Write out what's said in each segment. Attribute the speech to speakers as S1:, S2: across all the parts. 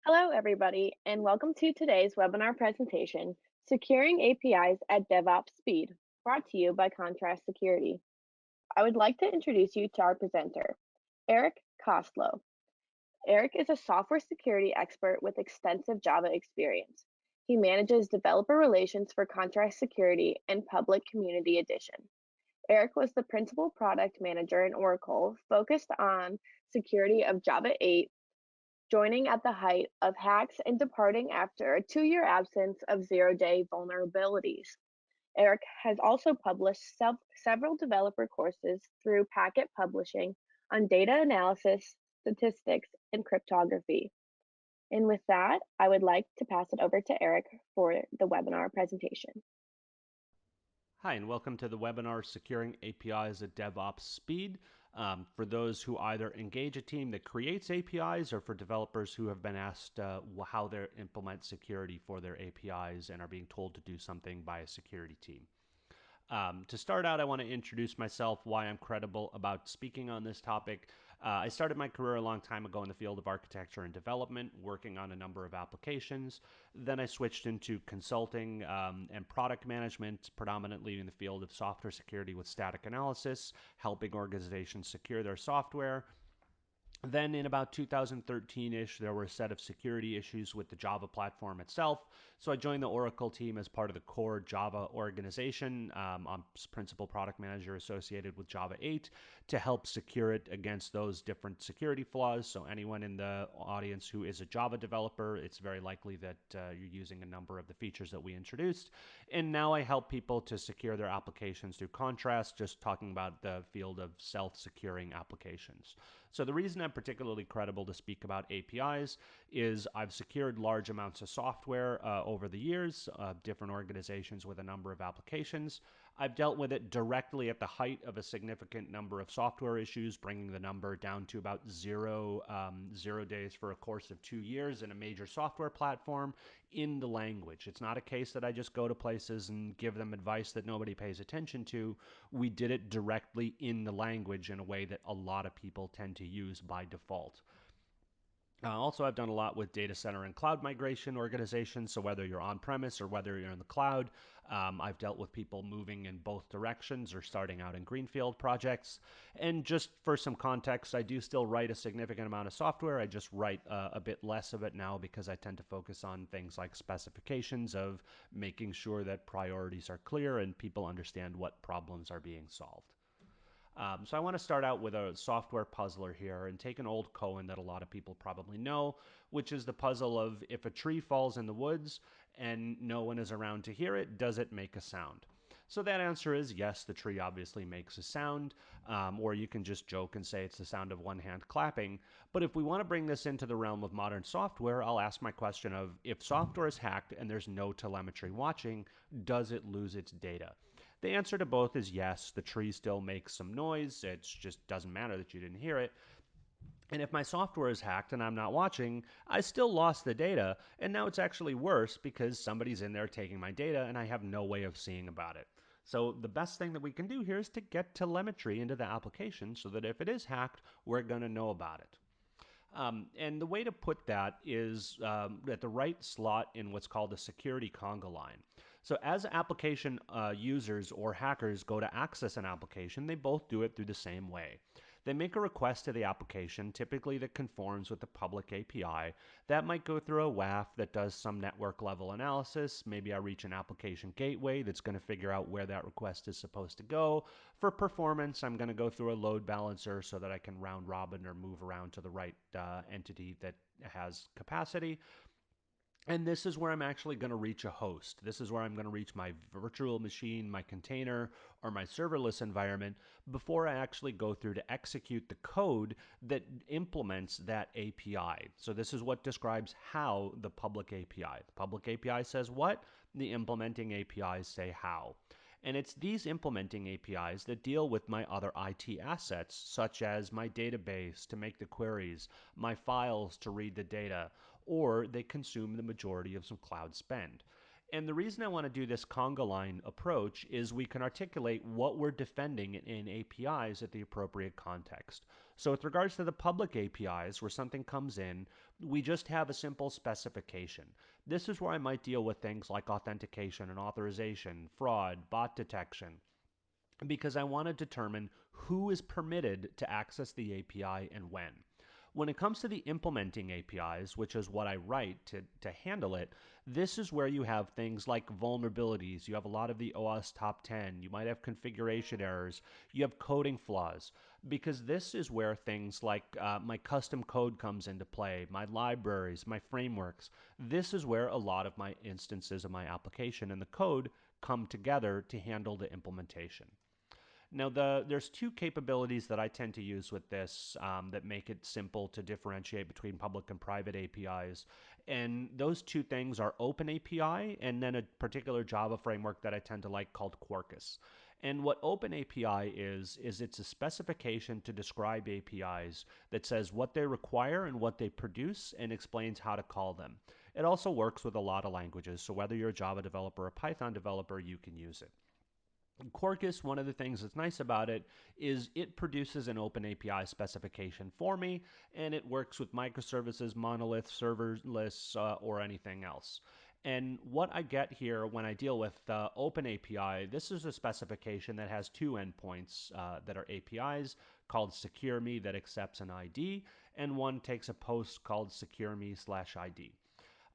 S1: Hello, everybody, and welcome to today's webinar presentation, Securing APIs at DevOps Speed, brought to you by Contrast Security. I would like to introduce you to our presenter, ERIK COSTLOW. ERIK is a software security expert with extensive Java experience. He manages developer relations for Contrast Security and Public Community Edition. ERIK was the principal product manager in Oracle, focused on security of Java 8, joining at the height of hacks and departing after a 2-year absence of zero-day vulnerabilities. ERIK has also published several developer courses through Packet Publishing on data analysis, statistics, and cryptography. And with that, I would like to pass it over to ERIK for the webinar presentation.
S2: Hi, and welcome to the webinar, Securing APIs at DevOps Speed. For those who either engage a team that creates APIs or for developers who have been asked how they implement security for their APIs and are being told to do something by a security team. To start out, I want to introduce myself, why I'm credible about speaking on this topic. I started my career a long time ago in the field of architecture and development, working on a number of applications. Then I switched into consulting and product management, predominantly in the field of software security with static analysis, helping organizations secure their software. Then in about 2013-ish, there were a set of security issues with the Java platform itself. So I joined the Oracle team as part of the core Java organization. I'm principal product manager associated with Java 8 to help secure it against those different security flaws. So anyone in the audience who is a Java developer, it's very likely that you're using a number of the features that we introduced. And now I help people to secure their applications through Contrast, just talking about the field of self-securing applications. So the reason I'm particularly credible to speak about APIs is I've secured large amounts of software over the years, different organizations with a number of applications. I've dealt with it directly at the height of a significant number of software issues, bringing the number down to about zero days for a course of 2 years in a major software platform in the language. It's not a case that I just go to places and give them advice that nobody pays attention to. We did it directly in the language in a way that a lot of people tend to use by default. Also, I've done a lot with data center and cloud migration organizations. So whether you're on premise or whether you're in the cloud, I've dealt with people moving in both directions or starting out in greenfield projects. And just for some context, I do still write a significant amount of software. I just write a bit less of it now because I tend to focus on things like specifications of making sure that priorities are clear and people understand what problems are being solved. So I want to start out with a software puzzler here and take an old koan that a lot of people probably know, which is the puzzle of if a tree falls in the woods and no one is around to hear it, does it make a sound? So that answer is yes, the tree obviously makes a sound, or you can just joke and say it's the sound of one hand clapping. But if we want to bring this into the realm of modern software, I'll ask my question of if software is hacked and there's no telemetry watching, does it lose its data? The answer to both is yes. The tree still makes some noise. It just doesn't matter that you didn't hear it. And if my software is hacked and I'm not watching, I still lost the data. And now it's actually worse because somebody's in there taking my data and I have no way of seeing about it. So the best thing that we can do here is to get telemetry into the application so that if it is hacked, we're going to know about it. And the way to put that is at the right slot in what's called the security conga line. So as application users or hackers go to access an application, they both do it through the same way. They make a request to the application, typically that conforms with the public API. That might go through a WAF that does some network level analysis. Maybe I reach an application gateway that's going to figure out where that request is supposed to go. For performance, I'm going to go through a load balancer so that I can round robin or move around to the right entity that has capacity. And this is where I'm actually going to reach a host. This is where I'm going to reach my virtual machine, my container, or my serverless environment before I actually go through to execute the code that implements that API. So this is what describes how the public API. The public API says what? The implementing APIs say how. And it's these implementing APIs that deal with my other IT assets, such as my database to make the queries, my files to read the data, or they consume the majority of some cloud spend. And the reason I want to do this conga line approach is we can articulate what we're defending in APIs at the appropriate context. So, with regards to the public APIs, where something comes in, we just have a simple specification. This is where I might deal with things like authentication and authorization, fraud, bot detection, because I want to determine who is permitted to access the API and when. When it comes to the implementing APIs, which is what I write to handle it, this is where you have things like vulnerabilities. You have a lot of the OS top 10. You might have configuration errors. You have coding flaws. Because this is where things like my custom code comes into play, my libraries, my frameworks. This is where a lot of my instances of my application and the code come together to handle the implementation. Now, there's two capabilities that I tend to use with this that make it simple to differentiate between public and private APIs. And those two things are OpenAPI and then a particular Java framework that I tend to like called Quarkus. And what OpenAPI is it's a specification to describe APIs that says what they require and what they produce and explains how to call them. It also works with a lot of languages, so whether you're a Java developer or a Python developer, you can use it. Quarkus, one of the things that's nice about it is it produces an open API specification for me, and it works with microservices, monolith, serverless, or anything else. And what I get here when I deal with Open API, this is a specification that has two endpoints that are APIs called secure me that accepts an ID, and one takes a post called secure me slash ID.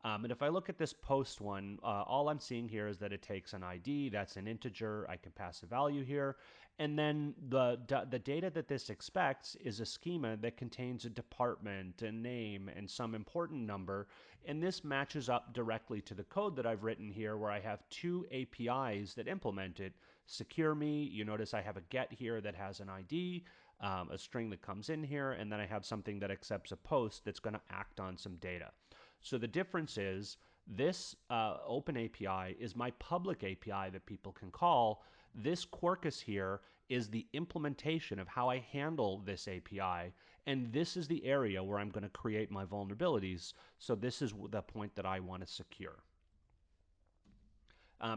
S2: And if I look at this post one, all I'm seeing here is that it takes an ID, that's an integer, I can pass a value here, and then the data that this expects is a schema that contains a department, a name, and some important number, and this matches up directly to the code that I've written here where I have two APIs that implement it. Secure me, you notice I have a get here that has an ID, a string that comes in here, and then I have something that accepts a post that's going to act on some data. So the difference is this open API is my public API that people can call. This Quarkus here is the implementation of how I handle this API. And this is the area where I'm going to create my vulnerabilities. So this is the point that I want to secure.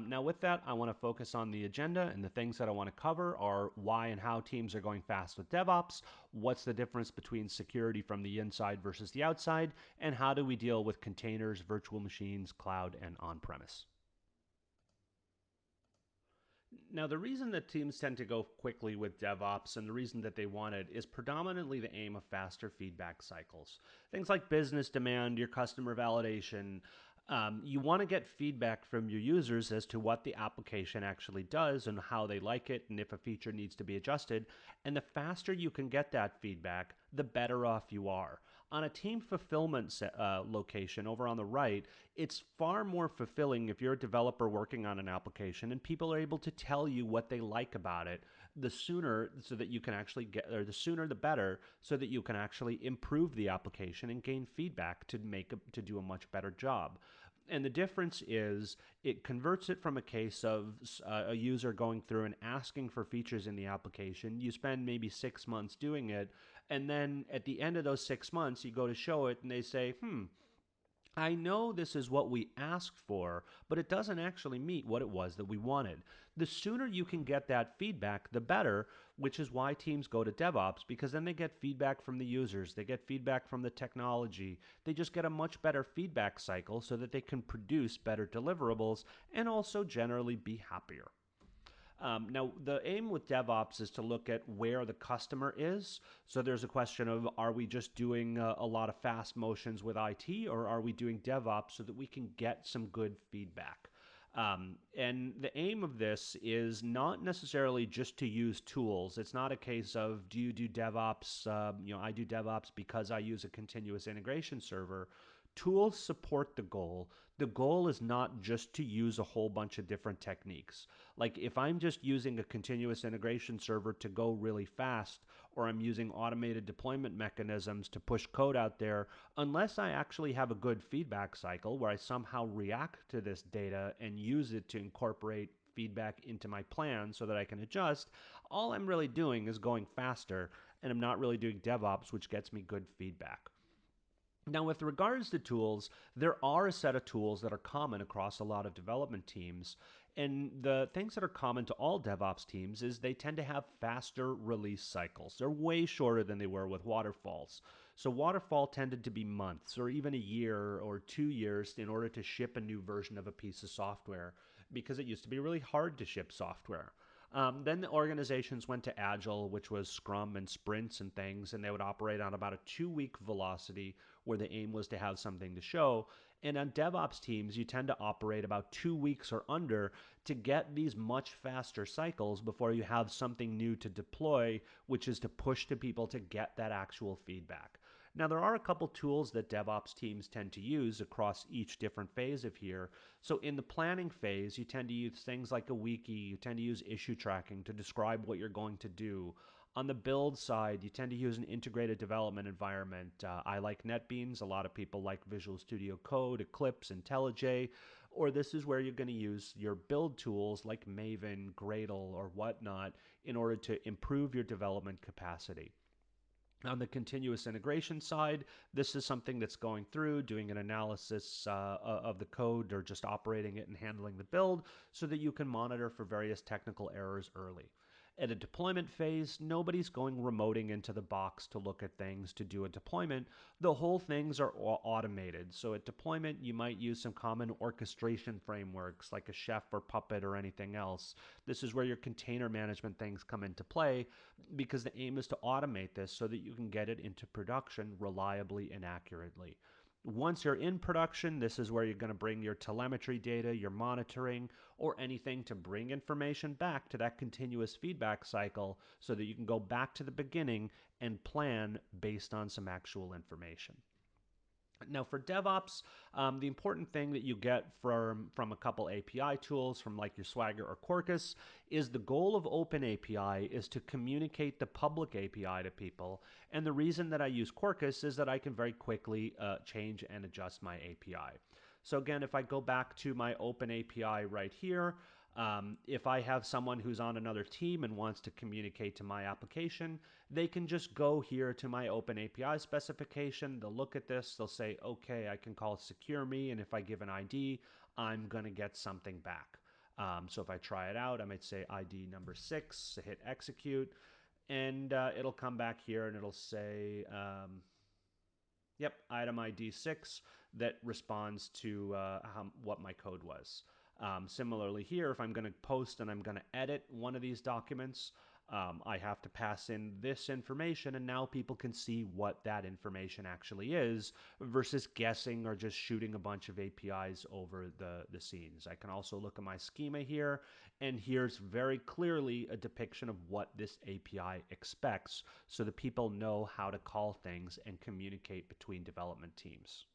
S2: Now, with that, I want to focus on the agenda, and the things that I want to cover are why and how teams are going fast with DevOps, what's the difference between security from the inside versus the outside, and how do we deal with containers, virtual machines, cloud, and on-premise. Now, the reason that teams tend to go quickly with DevOps and the reason that they want it is predominantly the aim of faster feedback cycles. Things like business demand, your customer validation. You want to get feedback from your users as to what the application actually does and how they like it and if a feature needs to be adjusted. And the faster you can get that feedback, the better off you are. On a team fulfillment location over on the right, it's far more fulfilling if you're a developer working on an application and people are able to tell you what they like about it. The sooner, so that you can actually get, or the sooner the better, so that you can actually improve the application and gain feedback to do a much better job. And the difference is it converts it from a case of a user going through and asking for features in the application. You spend maybe 6 months doing it. And then at the end of those 6 months, you go to show it and they say, I know this is what we asked for, but it doesn't actually meet what it was that we wanted. The sooner you can get that feedback, the better, which is why teams go to DevOps, because then they get feedback from the users, they get feedback from the technology, they just get a much better feedback cycle so that they can produce better deliverables and also generally be happier. Now, the aim with DevOps is to look at where the customer is. So there's a question of, are we just doing a lot of fast motions with IT, or are we doing DevOps so that we can get some good feedback? And the aim of this is not necessarily just to use tools. It's not a case of, do you do DevOps? I do DevOps because I use a continuous integration server. Tools support the goal. The goal is not just to use a whole bunch of different techniques. Like if I'm just using a continuous integration server to go really fast, or I'm using automated deployment mechanisms to push code out there, unless I actually have a good feedback cycle where I somehow react to this data and use it to incorporate feedback into my plan so that I can adjust, all I'm really doing is going faster, and I'm not really doing DevOps, which gets me good feedback. Now, with regards to tools, there are a set of tools that are common across a lot of development teams. And the things that are common to all DevOps teams is they tend to have faster release cycles. They're way shorter than they were with waterfalls. So, waterfall tended to be months or even a year or 2 years in order to ship a new version of a piece of software because it used to be really hard to ship software. Then the organizations went to Agile, which was Scrum and sprints and things, and they would operate on about a 2 week velocity where the aim was to have something to show. And on DevOps teams, you tend to operate about 2 weeks or under to get these much faster cycles before you have something new to deploy, which is to push to people to get that actual feedback. Now, there are a couple tools that DevOps teams tend to use across each different phase of here. So, in the planning phase, you tend to use things like a wiki, you tend to use issue tracking to describe what you're going to do. On the build side, you tend to use an integrated development environment. I like NetBeans. A lot of people like Visual Studio Code, Eclipse, IntelliJ. Or this is where you're going to use your build tools like Maven, Gradle, or whatnot in order to improve your development capacity. On the continuous integration side, this is something that's going through, doing an analysis of the code or just operating it and handling the build so that you can monitor for various technical errors early. At a deployment phase, nobody's going remoting into the box to look at things to do a deployment. The whole things are automated. So at deployment, you might use some common orchestration frameworks like a Chef or Puppet or anything else. This is where your container management things come into play because the aim is to automate this so that you can get it into production reliably and accurately. Once you're in production, this is where you're going to bring your telemetry data, your monitoring, or anything to bring information back to that continuous feedback cycle so that you can go back to the beginning and plan based on some actual information. Now, for DevOps, the important thing that you get from a couple API tools, from like your Swagger or Quarkus, is the goal of OpenAPI is to communicate the public API to people. And the reason that I use Quarkus is that I can very quickly change and adjust my API. So again, if I go back to my OpenAPI right here, if I have someone who's on another team and wants to communicate to my application, they can just go here to my OpenAPI specification. They'll look at this, they'll say, okay, I can call secure me, and if I give an ID, I'm going to get something back. So if I try it out, I might say ID number 6, hit execute, and it'll come back here and it'll say, yep, item ID 6 that responds to what my code was. Similarly here, if I'm going to post and I'm going to edit one of these documents, I have to pass in this information, and now people can see what that information actually is versus guessing or just shooting a bunch of APIs over the scenes. I can also look at my schema here, and here's very clearly a depiction of what this API expects so that people know how to call things and communicate between development teams.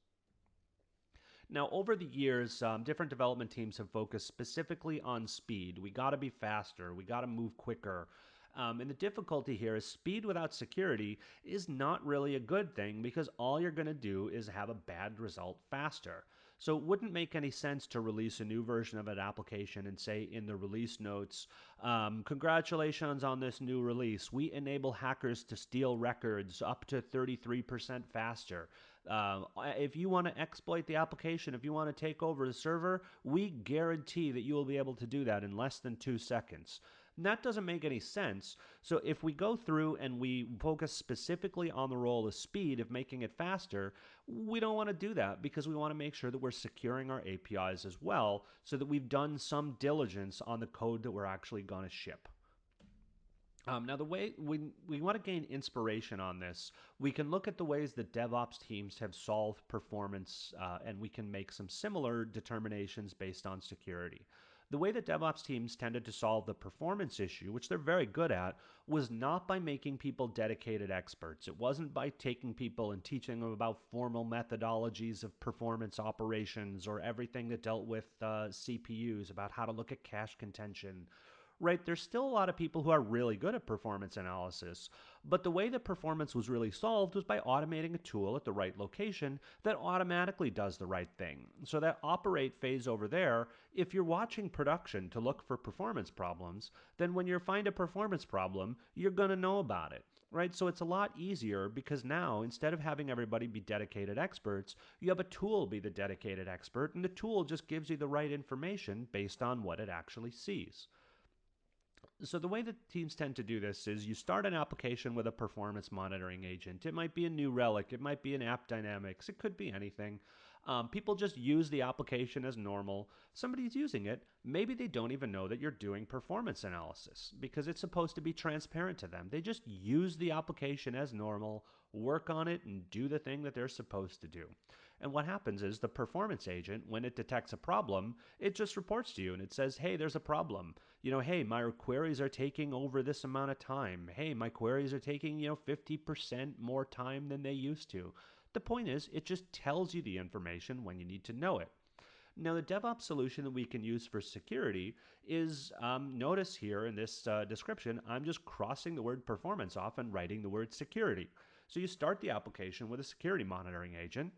S2: Now, over the years, different development teams have focused specifically on speed. We got to be faster, we got to move quicker. And the difficulty here is speed without security is not really a good thing because all you're going to do is have a bad result faster. So it wouldn't make any sense to release a new version of an application and say in the release notes, congratulations on this new release. We enable hackers to steal records up to 33% faster. If you want to exploit the application, if you want to take over the server, we guarantee that you will be able to do that in less than 2 seconds. And that doesn't make any sense. So if we go through and we focus specifically on the role of speed, of making it faster, we don't want to do that because we want to make sure that we're securing our APIs as well so that we've done some diligence on the code that we're actually going to ship. Now, the way we want to gain inspiration on this, we can look at the ways that DevOps teams have solved performance, and we can make some similar determinations based on security. The way that DevOps teams tended to solve the performance issue, which they're very good at, was not by making people dedicated experts. It wasn't by taking people and teaching them about formal methodologies of performance operations or everything that dealt with CPUs, about how to look at cache contention. Right, there's still a lot of people who are really good at performance analysis, but the way that performance was really solved was by automating a tool at the right location that automatically does the right thing. So that operate phase over there, if you're watching production to look for performance problems, then when you find a performance problem, you're going to know about it. right? So it's a lot easier because now instead of having everybody be dedicated experts, you have a tool be the dedicated expert, and the tool just gives you the right information based on what it actually sees. So the way that teams tend to do this is you start an application with a performance monitoring agent. It might be a New Relic, it might be an App Dynamics, it could be anything. People just use the application as normal. Somebody's using it. Maybe they don't even know that you're doing performance analysis because it's supposed to be transparent to them. They just use the application as normal, work on it, and do the thing that they're supposed to do. And what happens is the performance agent, when it detects a problem, it just reports to you and it says, hey, there's a problem. Hey, my queries are taking over this amount of time. Hey, my queries are taking, 50% more time than they used to. The point is, it just tells you the information when you need to know it. Now, the DevOps solution that we can use for security is, notice here in this description, I'm just crossing the word performance off and writing the word security. So you start the application with a security monitoring agent.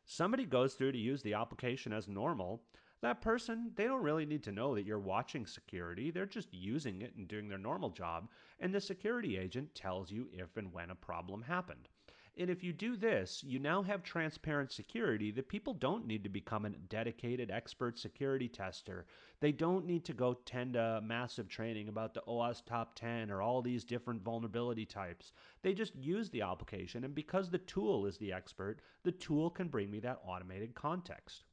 S2: Somebody goes through to use the application as normal. That person, they don't really need to know that you're watching security. They're just using it and doing their normal job. And the security agent tells you if and when a problem happened. And if you do this, you now have transparent security that people don't need to become a dedicated expert security tester. They don't need to go attend a massive training about the OWASP top 10 or all these different vulnerability types. They just use the application, and because the tool is the expert, the tool can bring me that automated context.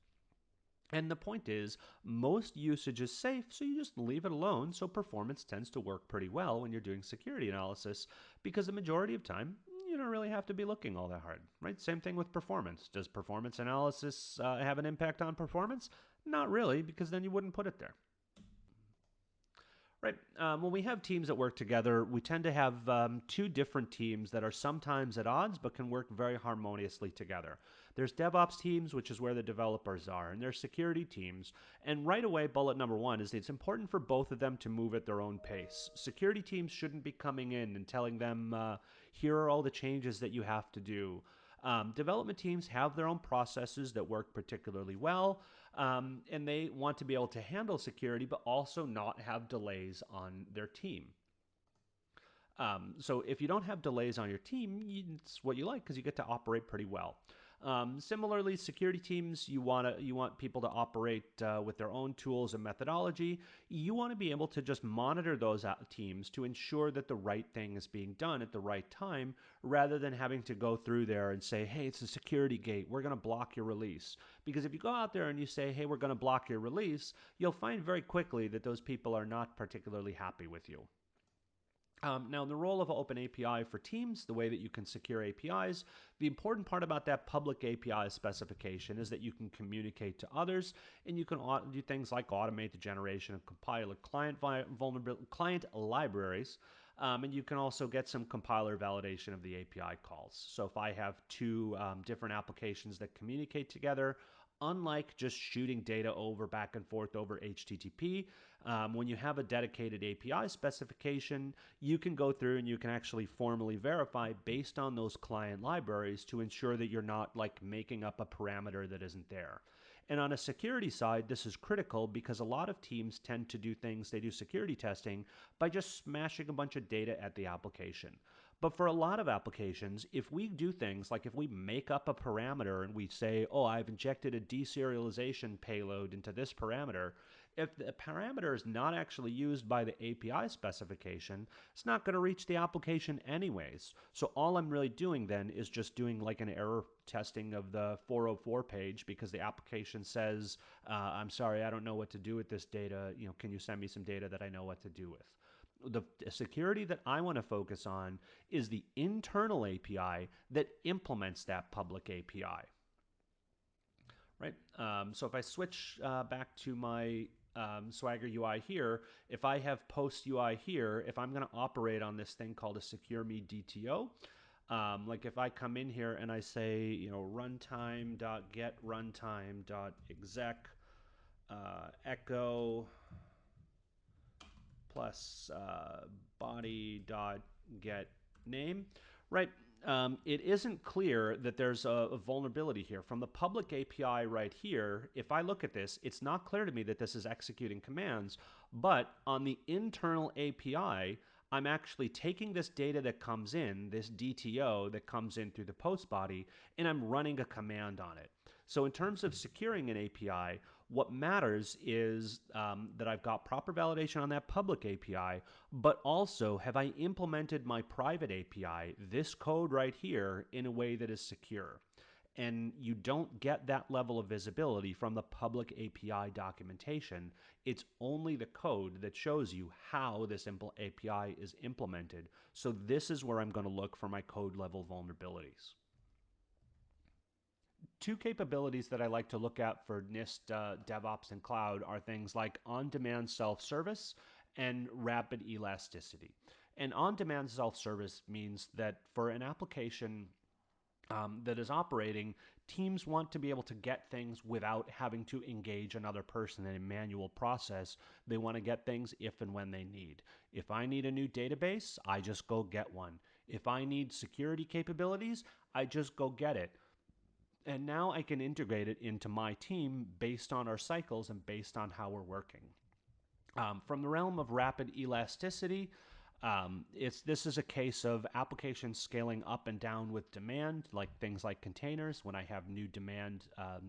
S2: And the point is, most usage is safe, so you just leave it alone. So performance tends to work pretty well when you're doing security analysis because the majority of time, you don't really have to be looking all that hard, right? Same thing with performance. Does performance analysis have an impact on performance? Not really, because then you wouldn't put it there. Right. When we have teams that work together, we tend to have two different teams that are sometimes at odds but can work very harmoniously together. There's DevOps teams, which is where the developers are, and there's security teams. And right away, bullet number one is it's important for both of them to move at their own pace. Security teams shouldn't be coming in and telling them, here are all the changes that you have to do. Development teams have their own processes that work particularly well, and they want to be able to handle security, but also not have delays on their team. So if you don't have delays on your team, it's what you like because you get to operate pretty well. Similarly, security teams, you want people to operate with their own tools and methodology. You want to be able to just monitor those teams to ensure that the right thing is being done at the right time, rather than having to go through there and say, hey, it's a security gate, we're going to block your release. Because if you go out there and you say, hey, we're going to block your release, you'll find very quickly that those people are not particularly happy with you. Now, the role of OpenAPI for teams, the way that you can secure APIs, the important part about that public API specification is that you can communicate to others, and you can do things like automate the generation of compiler client libraries, and you can also get some compiler validation of the API calls. So if I have two different applications that communicate together, unlike just shooting data over back and forth over HTTP, when you have a dedicated API specification, you can go through and you can actually formally verify based on those client libraries to ensure that you're not like making up a parameter that isn't there. And on a security side, this is critical because a lot of teams tend to do things, they do security testing by just smashing a bunch of data at the application. But for a lot of applications, if we do things like if we make up a parameter and we say, oh, I've injected a deserialization payload into this parameter, if the parameter is not actually used by the API specification, it's not going to reach the application anyways. So all I'm really doing then is just doing like an error testing of the 404 page because the application says, I'm sorry, I don't know what to do with this data. Can you send me some data that I know what to do with? The security that I want to focus on is the internal API that implements that public API. Right? So if I switch back to my Swagger UI here, if I have post UI here, if I'm going to operate on this thing called a secure me DTO, like if I come in here and I say, runtime.get runtime.exec echo plus body.get name, right? It isn't clear that there's a vulnerability here. From the public API right here, if I look at this, it's not clear to me that this is executing commands, but on the internal API, I'm actually taking this data that comes in, this DTO that comes in through the post body, and I'm running a command on it. So in terms of securing an API, what matters is that I've got proper validation on that public API, but also have I implemented my private API, this code right here, in a way that is secure. And you don't get that level of visibility from the public API documentation. It's only the code that shows you how this API is implemented. So this is where I'm going to look for my code level vulnerabilities. Two capabilities that I like to look at for NIST, DevOps, and cloud are things like on-demand self-service and rapid elasticity. And on-demand self-service means that for an application that is operating, teams want to be able to get things without having to engage another person in a manual process. They want to get things if and when they need. If I need a new database, I just go get one. If I need security capabilities, I just go get it. And now I can integrate it into my team based on our cycles and based on how we're working. From the realm of rapid elasticity, this is a case of applications scaling up and down with demand, like things like containers. When I have new demand,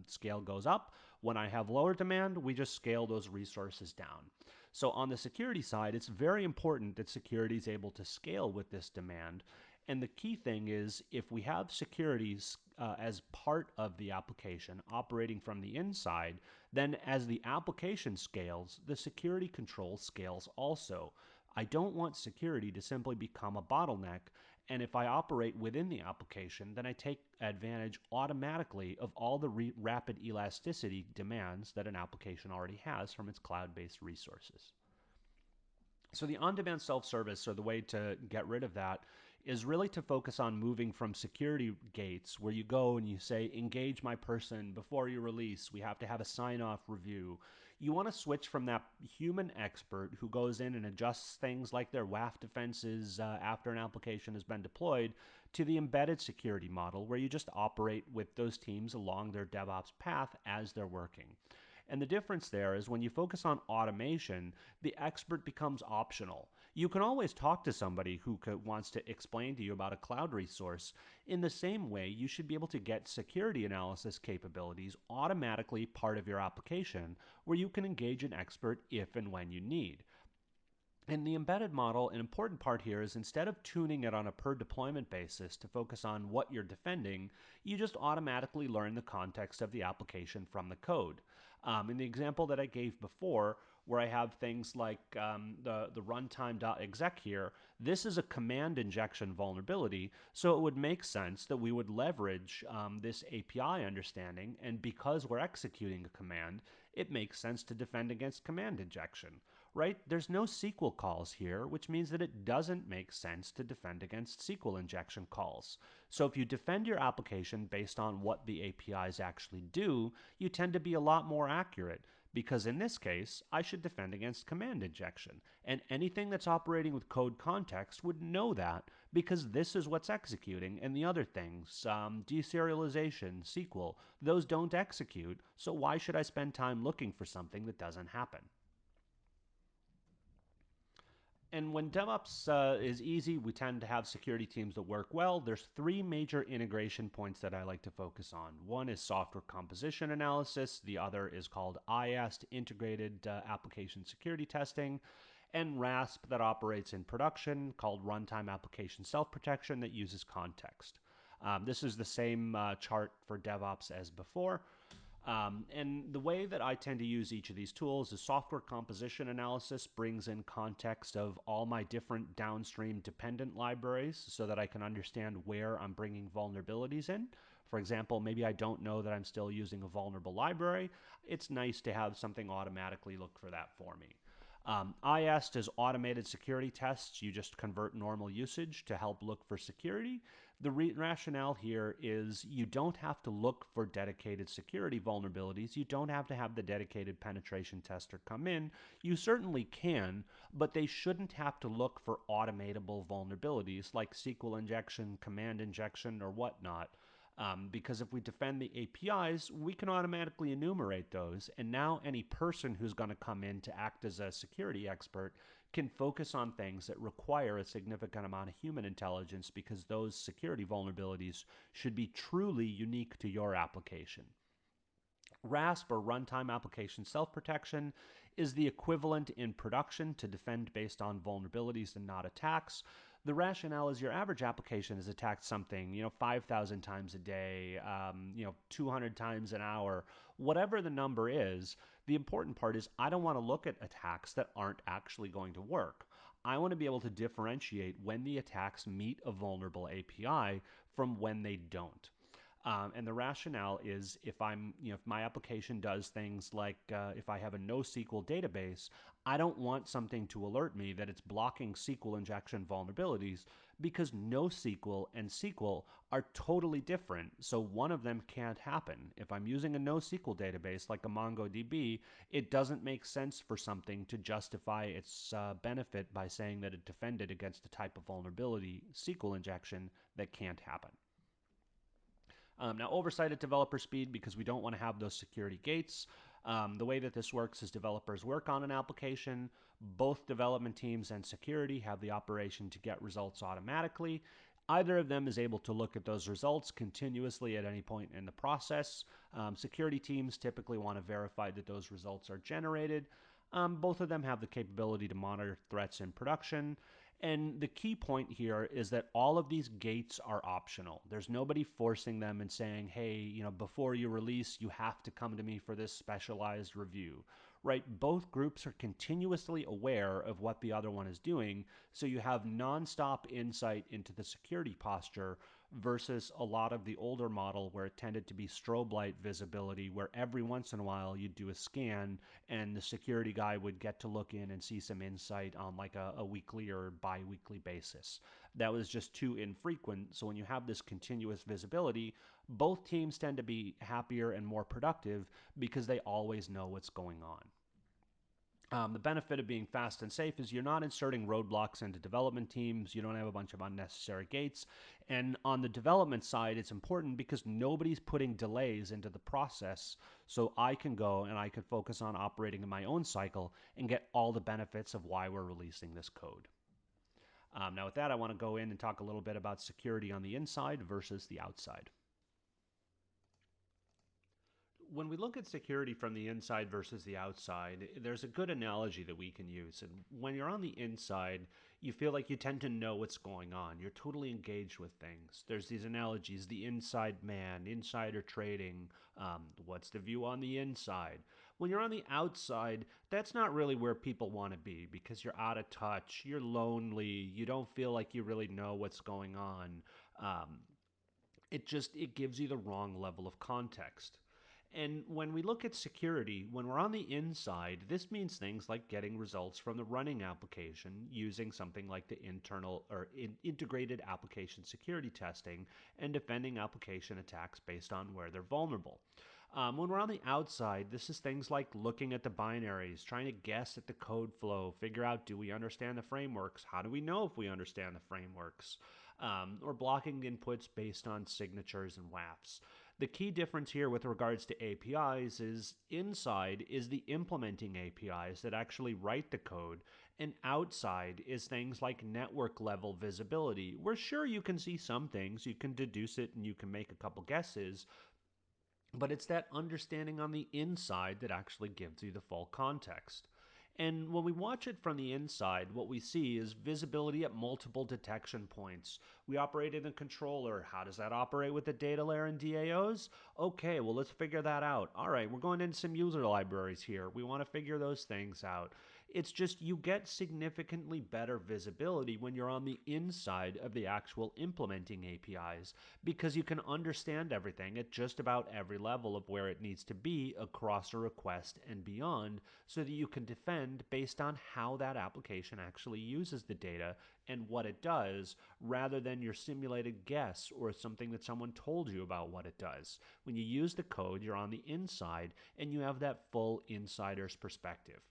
S2: scale goes up. When I have lower demand, we just scale those resources down. So on the security side, it's very important that security is able to scale with this demand. And the key thing is if we have securities as part of the application operating from the inside, then as the application scales, the security control scales also. I don't want security to simply become a bottleneck. And if I operate within the application, then I take advantage automatically of all the rapid elasticity demands that an application already has from its cloud-based resources. So the on-demand self-service, or the way to get rid of that, is really to focus on moving from security gates where you go and you say, engage my person before you release. We have to have a sign-off review. You want to switch from that human expert who goes in and adjusts things like their WAF defenses after an application has been deployed to the embedded security model where you just operate with those teams along their DevOps path as they're working. And the difference there is when you focus on automation, the expert becomes optional. You can always talk to somebody who wants to explain to you about a cloud resource. In the same way, you should be able to get security analysis capabilities automatically part of your application where you can engage an expert if and when you need. In the embedded model, an important part here is instead of tuning it on a per deployment basis to focus on what you're defending, you just automatically learn the context of the application from the code. In the example that I gave before, where I have things like the runtime.exec here, this is a command injection vulnerability, so it would make sense that we would leverage this API understanding, and because we're executing a command, it makes sense to defend against command injection, right? There's no SQL calls here, which means that it doesn't make sense to defend against SQL injection calls. So if you defend your application based on what the APIs actually do, you tend to be a lot more accurate, because in this case, I should defend against command injection. And anything that's operating with code context would know that because this is what's executing, and the other things, deserialization, SQL, those don't execute, so why should I spend time looking for something that doesn't happen? And when DevOps is easy, we tend to have security teams that work well. There's three major integration points that I like to focus on. One is software composition analysis. The other is called IAST, Integrated Application Security Testing, and RASP that operates in production, called Runtime Application Self-Protection, that uses context. This is the same chart for DevOps as before. And the way that I tend to use each of these tools is software composition analysis brings in context of all my different downstream dependent libraries so that I can understand where I'm bringing vulnerabilities in. For example, maybe I don't know that I'm still using a vulnerable library. It's nice to have something automatically look for that for me. IAST is automated security tests. You just convert normal usage to help look for security. The rationale here is you don't have to look for dedicated security vulnerabilities. You don't have to have the dedicated penetration tester come in. You certainly can, but they shouldn't have to look for automatable vulnerabilities like SQL injection, command injection, or whatnot. Because if we defend the APIs, we can automatically enumerate those, and now any person who's going to come in to act as a security expert can focus on things that require a significant amount of human intelligence because those security vulnerabilities should be truly unique to your application. RASP, or Runtime Application Self-Protection, is the equivalent in production to defend based on vulnerabilities and not attacks. The rationale is your average application is attacked something, 5,000 times a day, 200 times an hour, whatever the number is. The important part is I don't want to look at attacks that aren't actually going to work. I want to be able to differentiate when the attacks meet a vulnerable API from when they don't. And the rationale is if my application does things like if I have a NoSQL database, I don't want something to alert me that it's blocking SQL injection vulnerabilities because NoSQL and SQL are totally different. So one of them can't happen. If I'm using a NoSQL database like a MongoDB, it doesn't make sense for something to justify its benefit by saying that it defended against a type of vulnerability, SQL injection, that can't happen. Now, oversight at developer speed, because we don't want to have those security gates. The way that this works is developers work on an application. Both development teams and security have the operation to get results automatically. Either of them is able to look at those results continuously at any point in the process. Security teams typically want to verify that those results are generated. Both of them have the capability to monitor threats in production. And the key point here is that all of these gates are optional. There's nobody forcing them and saying, hey, before you release, you have to come to me for this specialized review, right? Both groups are continuously aware of what the other one is doing. So you have nonstop insight into the security posture versus a lot of the older model where it tended to be strobe light visibility, where every once in a while you'd do a scan and the security guy would get to look in and see some insight on like a weekly or bi-weekly basis. That was just too infrequent. So when you have this continuous visibility, both teams tend to be happier and more productive because they always know what's going on. The benefit of being fast and safe is you're not inserting roadblocks into development teams. You don't have a bunch of unnecessary gates. And on the development side, it's important because nobody's putting delays into the process. So I can go and I can focus on operating in my own cycle and get all the benefits of why we're releasing this code. Now, with that, I want to go in and talk a little bit about security on the inside versus the outside. When we look at security from the inside versus the outside, there's a good analogy that we can use. And when you're on the inside, you feel like you tend to know what's going on. You're totally engaged with things. There's these analogies: the inside man, insider trading, what's the view on the inside. When you're on the outside, that's not really where people want to be because you're out of touch, you're lonely, you don't feel like you really know what's going on. Um, it gives you the wrong level of context. And when we look at security, when we're on the inside, this means things like getting results from the running application using something like the internal or integrated application security testing and defending application attacks based on where they're vulnerable. When we're on the outside, this is things like looking at the binaries, trying to guess at the code flow, figure out, do we understand the frameworks? How do we know if we understand the frameworks? Or blocking inputs based on signatures and WAFs. The key difference here with regards to APIs is inside is the implementing APIs that actually write the code, and outside is things like network level visibility, where sure you can see some things, you can deduce it and you can make a couple guesses, but it's that understanding on the inside that actually gives you the full context. And when we watch it from the inside, what we see is visibility at multiple detection points. We operate in a controller. How does that operate with the data layer and DAOs? Okay, well, let's figure that out. All right, we're going into some user libraries here. We want to figure those things out. It's just you get significantly better visibility when you're on the inside of the actual implementing APIs because you can understand everything at just about every level of where it needs to be across a request and beyond, so that you can defend based on how that application actually uses the data and what it does, rather than your simulated guess or something that someone told you about what it does. When you use the code, you're on the inside and you have that full insider's perspective.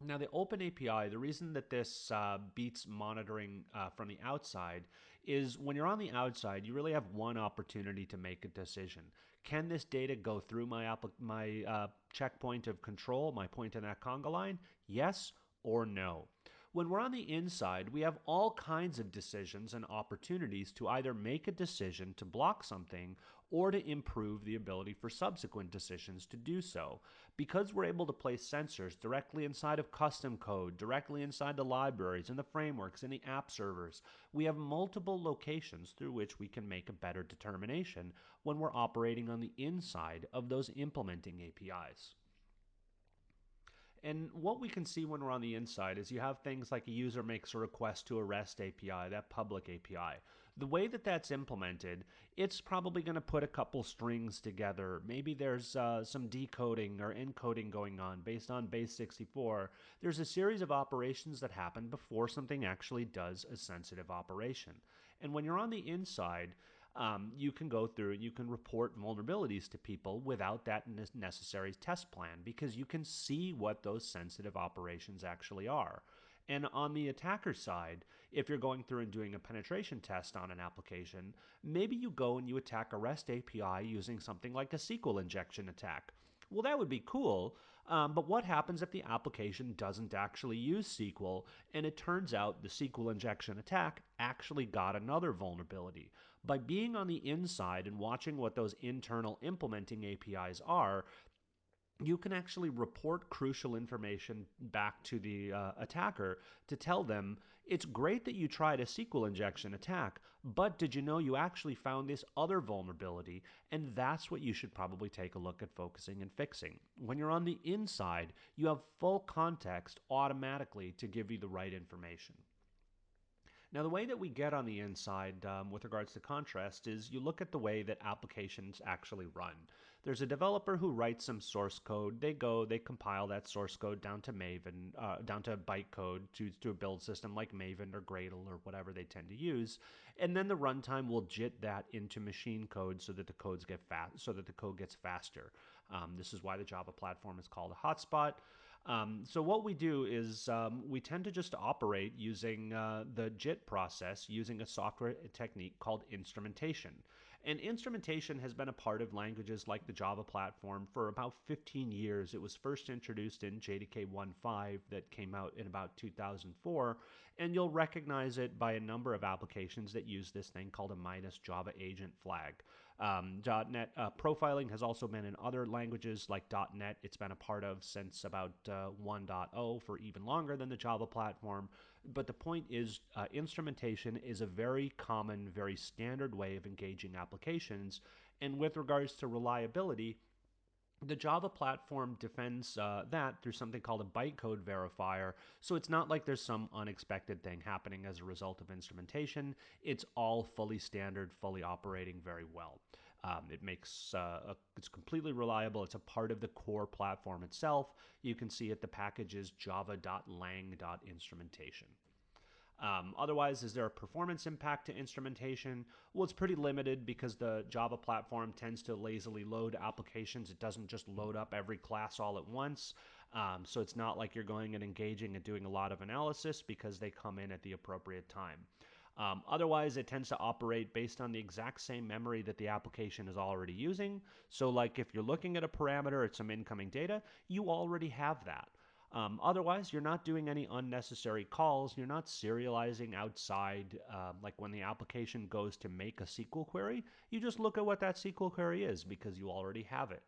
S2: Now, the Open API, the reason that this beats monitoring from the outside is when you're on the outside, you really have one opportunity to make a decision. Can this data go through my checkpoint of control, my point in that conga line? Yes or no. When we're on the inside, we have all kinds of decisions and opportunities to either make a decision to block something or to improve the ability for subsequent decisions to do so. Because we're able to place sensors directly inside of custom code, directly inside the libraries and the frameworks and the app servers, we have multiple locations through which we can make a better determination when we're operating on the inside of those implementing APIs. And what we can see when we're on the inside is you have things like a user makes a request to a REST API, that public API. The way that that's implemented, it's probably going to put a couple strings together. Maybe there's some decoding or encoding going on based on base 64. There's a series of operations that happen before something actually does a sensitive operation. And when you're on the inside, you can go through and you can report vulnerabilities to people without that necessary test plan because you can see what those sensitive operations actually are. And on the attacker side, if you're going through and doing a penetration test on an application, maybe you go and you attack a REST API using something like a SQL injection attack. Well, that would be cool, but what happens if the application doesn't actually use SQL and it turns out the SQL injection attack actually got another vulnerability? By being on the inside and watching what those internal implementing APIs are, you can actually report crucial information back to the attacker to tell them it's great that you tried a SQL injection attack, but did you know you actually found this other vulnerability? And that's what you should probably take a look at focusing and fixing. When you're on the inside, you have full context automatically to give you the right information. Now, the way that we get on the inside with regards to contrast is you look at the way that applications actually run. There's a developer who writes some source code. They compile that source code down to Maven, down to bytecode to a build system like Maven or Gradle or whatever they tend to use, and then the runtime will JIT that into machine code so that the code gets faster. This is why the Java platform is called a hotspot. So what we do is we tend to just operate using the JIT process using a software technique called instrumentation. And instrumentation has been a part of languages like the Java platform for about 15 years. It was first introduced in JDK 1.5 that came out in about 2004, and you'll recognize it by a number of applications that use this thing called a minus Java agent flag. .NET profiling has also been in other languages like .NET. It's been a part of since about 1.0 for even longer than the Java platform. But the point is, instrumentation is a very common, very standard way of engaging applications. And with regards to reliability, the Java platform defends that through something called a bytecode verifier. So it's not like there's some unexpected thing happening as a result of instrumentation. It's all fully standard, fully operating very well. It's completely reliable. It's a part of the core platform itself. You can see it. The package is java.lang.instrumentation. Otherwise, is there a performance impact to instrumentation? Well, it's pretty limited because the Java platform tends to lazily load applications. It doesn't just load up every class all at once. So it's not like you're going and engaging and doing a lot of analysis because they come in at the appropriate time. Otherwise, it tends to operate based on the exact same memory that the application is already using. So like if you're looking at a parameter at some incoming data, you already have that. Otherwise, you're not doing any unnecessary calls. You're not serializing outside. Like when the application goes to make a SQL query, you just look at what that SQL query is because you already have it.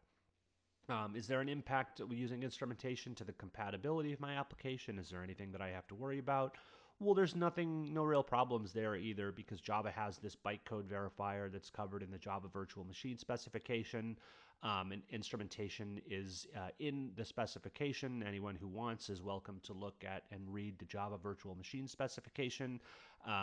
S2: Is there an impact using instrumentation to the compatibility of my application? Is there anything that I have to worry about? Well, there's no real problems there either because Java has this bytecode verifier that's covered in the Java virtual machine specification. And instrumentation is in the specification. Anyone who wants is welcome to look at and read the Java virtual machine specification.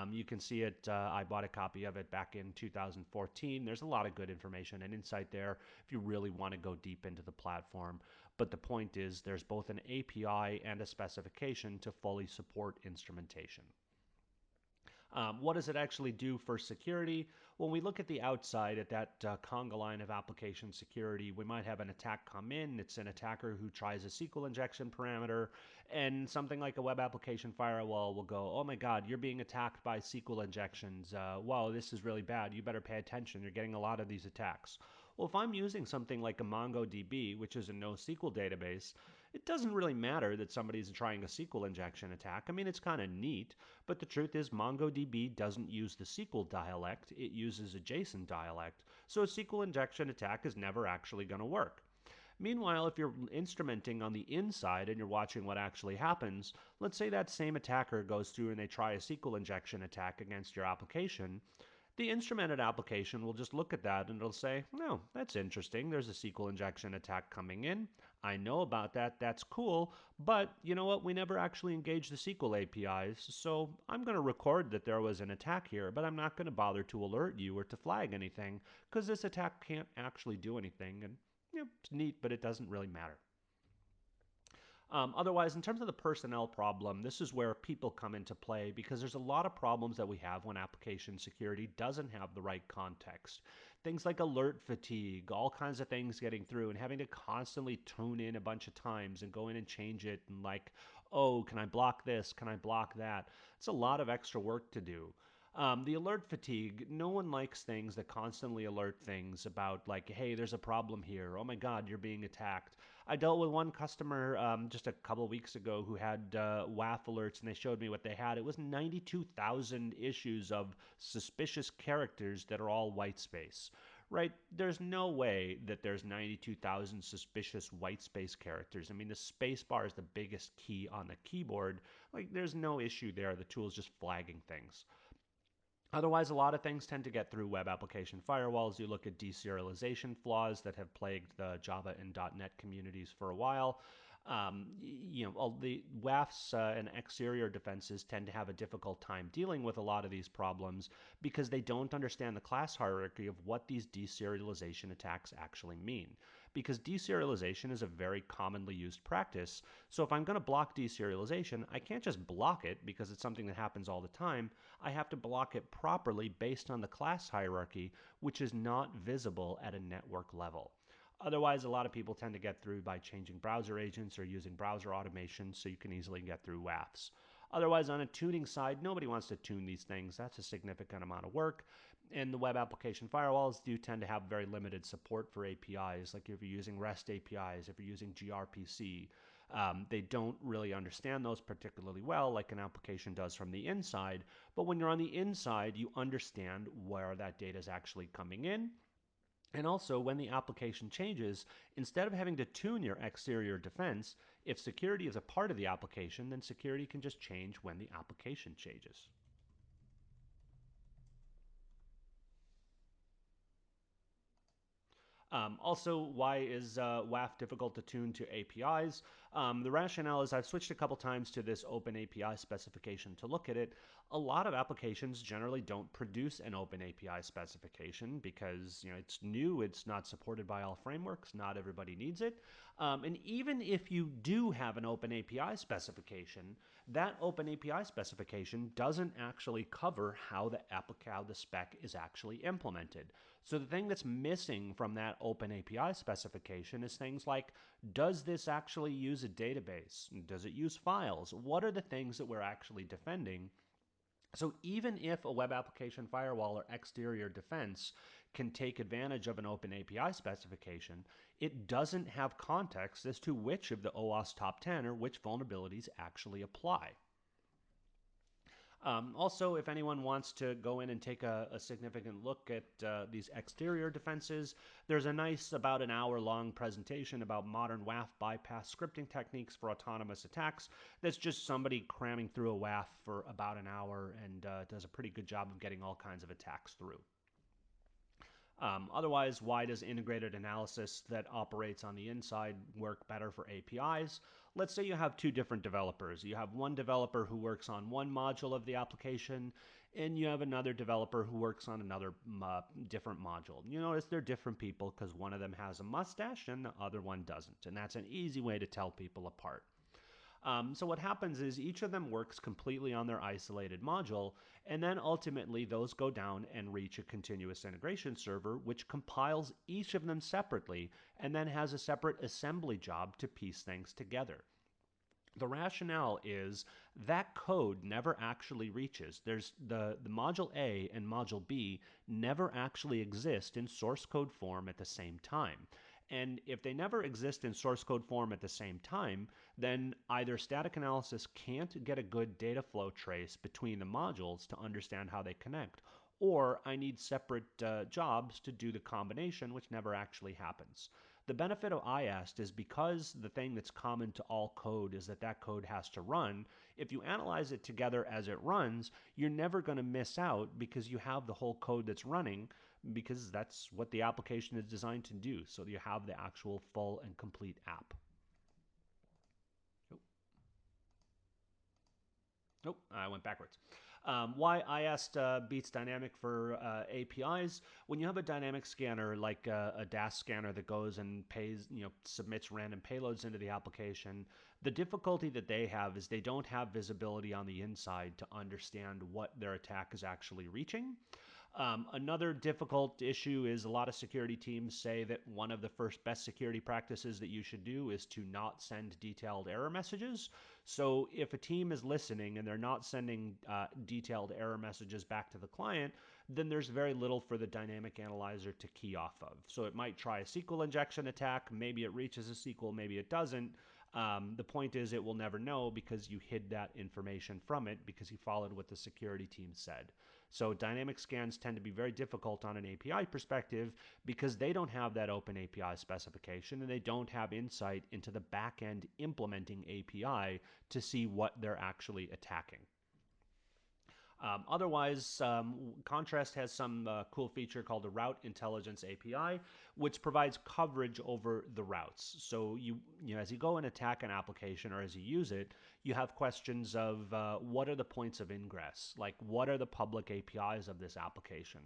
S2: You can see it. I bought a copy of it back in 2014. There's a lot of good information and insight there if you really want to go deep into the platform. But the point is there's both an API and a specification to fully support instrumentation. What does it actually do for security? When we look at the outside at that CONGA-LINE of application security, we might have an attack come in. It's an attacker who tries a SQL injection parameter, and something like a web application firewall will go, oh my God, you're being attacked by SQL injections. Wow, this is really bad. You better pay attention. You're getting a lot of these attacks. Well, if I'm using something like a MongoDB, which is a NoSQL database, it doesn't really matter that somebody's trying a SQL injection attack. I mean, it's kind of neat, but the truth is MongoDB doesn't use the SQL dialect, it uses a JSON dialect. So a SQL injection attack is never actually going to work. Meanwhile, if you're instrumenting on the inside and you're watching what actually happens, let's say that same attacker goes through and they try a SQL injection attack against your application. The instrumented application will just look at that and it'll say, no, that's interesting. There's a SQL injection attack coming in. I know about that. That's cool. But you know what? We never actually engaged the SQL APIs. So I'm going to record that there was an attack here, but I'm not going to bother to alert you or to flag anything because this attack can't actually do anything. And it's neat, but it doesn't really matter. Otherwise, in terms of the personnel problem, this is where people come into play because there's a lot of problems that we have when application security doesn't have the right context. Things like alert fatigue, all kinds of things getting through, and having to constantly tune in a bunch of times and go in and change it, and like, oh, can I block this? Can I block that? It's a lot of extra work to do. The alert fatigue, no one likes things that constantly alert things about, like, hey, there's a problem here. Oh my God, you're being attacked. I dealt with one customer just a couple of weeks ago who had WAF alerts, and they showed me what they had. It was 92,000 issues of suspicious characters that are all white space. Right? There's no way that there's 92,000 suspicious white space characters. I mean, the space bar is the biggest key on the keyboard. Like, there's no issue there. The tool's just flagging things. Otherwise, a lot of things tend to get through web application firewalls. You look at deserialization flaws that have plagued the Java and .NET communities for a while. All the WAFs and exterior defenses tend to have a difficult time dealing with a lot of these problems because they don't understand the class hierarchy of what these deserialization attacks actually mean. Because deserialization is a very commonly used practice. So if I'm going to block deserialization, I can't just block it because it's something that happens all the time. I have to block it properly based on the class hierarchy, which is not visible at a network level. Otherwise, a lot of people tend to get through by changing browser agents or using browser automation, so you can easily get through WAFs. Otherwise, on a tuning side, nobody wants to tune these things. That's a significant amount of work. And the web application firewalls do tend to have very limited support for APIs. Like if you're using REST APIs, if you're using gRPC, they don't really understand those particularly well, like an application does from the inside. But when you're on the inside, you understand where that data is actually coming in. And also, when the application changes, instead of having to tune your exterior defense, if security is a part of the application, then security can just change when the application changes. Also, why is WAF difficult to tune to APIs? The rationale is I've switched a couple times to this open API specification to look at it. A lot of applications generally don't produce an open API specification because it's new, it's not supported by all frameworks, not everybody needs it. And even if you do have an open API specification, that open API specification doesn't actually cover how the spec is actually implemented. So the thing that's missing from that open API specification is things like, does this actually use a database? Does it use files? What are the things that we're actually defending? So even if a web application firewall or exterior defense can take advantage of an open API specification, it doesn't have context as to which of the OWASP top 10 or which vulnerabilities actually apply. Also, if anyone wants to go in and take a significant look at these exterior defenses, there's a nice about an hour-long presentation about modern WAF bypass scripting techniques for autonomous attacks. That's just somebody cramming through a WAF for about an hour and does a pretty good job of getting all kinds of attacks through. Otherwise, why does integrated analysis that operates on the inside work better for APIs? Let's say you have two different developers. You have one developer who works on one module of the application, and you have another developer who works on another different module. You notice they're different people because one of them has a mustache and the other one doesn't, and that's an easy way to tell people apart. So what happens is each of them works completely on their isolated module, and then ultimately those go down and reach a continuous integration server, which compiles each of them separately and then has a separate assembly job to piece things together. The rationale is that code never actually reaches. There's the module A and module B never actually exist in source code form at the same time. And if they never exist in source code form at the same time, then either static analysis can't get a good data flow trace between the modules to understand how they connect, or I need separate jobs to do the combination, which never actually happens. The benefit of IAST is because the thing that's common to all code is that that code has to run. If you analyze it together as it runs, you're never going to miss out because you have the whole code that's running, because that's what the application is designed to do. So you have the actual full and complete app. Oh, I went backwards. Why IAST beats dynamic for APIs? When you have a dynamic scanner like a DAS scanner that goes and submits random payloads into the application, the difficulty that they have is they don't have visibility on the inside to understand what their attack is actually reaching. Another difficult issue is a lot of security teams say that one of the first best security practices that you should do is to not send detailed error messages. So if a team is listening and they're not sending detailed error messages back to the client, then there's very little for the dynamic analyzer to key off of. So it might try a SQL injection attack. Maybe it reaches a SQL, maybe it doesn't. The point is it will never know because you hid that information from it because you followed what the security team said. So dynamic scans tend to be very difficult on an API perspective because they don't have that open API specification and they don't have insight into the backend implementing API to see what they're actually attacking. Otherwise, Contrast has some cool feature called the Route Intelligence API, which provides coverage over the routes. So as you go and attack an application or as you use it, you have questions of what are the points of ingress, like what are the public APIs of this application.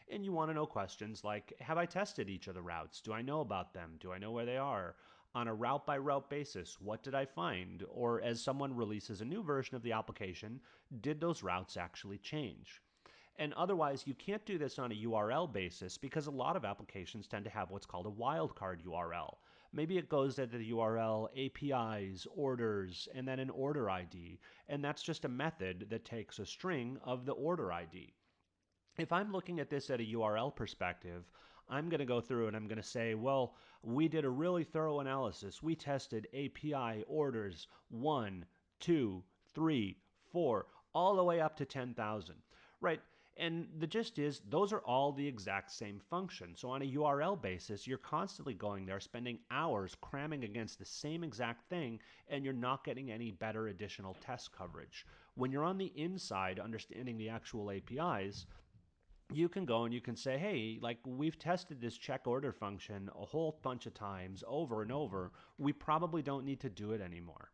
S2: And you want to know questions like, have I tested each of the routes? Do I know about them? Do I know where they are? On a route by route basis, what did I find? Or as someone releases a new version of the application, did those routes actually change? And otherwise, you can't do this on a URL basis because a lot of applications tend to have what's called a wildcard URL. Maybe it goes to the URL APIs, orders, and then an order ID. And that's just a method that takes a string of the order ID. If I'm looking at this at a URL perspective, I'm going to go through and I'm going to say, well, we did a really thorough analysis. We tested API orders 1, 2, 3, 4, all the way up to 10,000, right? And the gist is those are all the exact same function. So on a URL basis, you're constantly going there, spending hours cramming against the same exact thing, and you're not getting any better additional test coverage. When you're on the inside, understanding the actual APIs, you can go and you can say, hey, like we've tested this check order function a whole bunch of times over and over. We probably don't need to do it anymore.